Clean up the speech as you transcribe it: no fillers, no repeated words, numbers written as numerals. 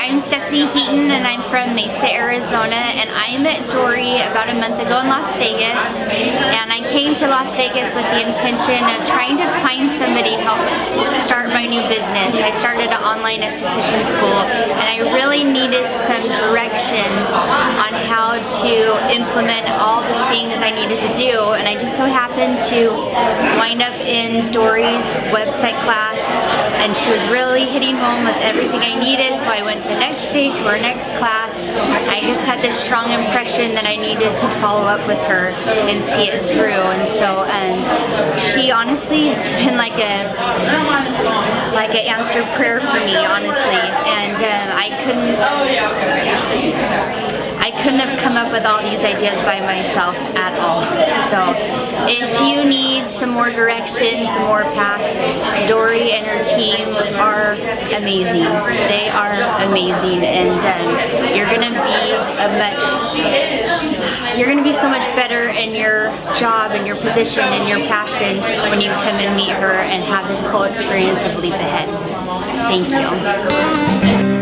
I'm Stephanie Heaton and I'm from Mesa, Arizona, and I met Dory about a month ago in Las Vegas, and I came to Las Vegas with the intention of trying to find somebody to help start my new business. I started an online esthetician school and I really needed some direction on how to implement all the things I needed to do, and I just so happened to wind up in Dory's website class, and she was really hitting home with everything I needed, so I went the next day to her next class. I just had this strong impression that I needed to follow up with her and see it through, and so she honestly has been like an answered prayer for me, honestly, and I couldn't have come up with all these ideas by myself at all. So if you need some more direction, some more path, Dory and her team are amazing. They are amazing, and you're gonna be so much better in your job and your position and your passion when you come and meet her and have this whole experience of Leap Ahead. Thank you.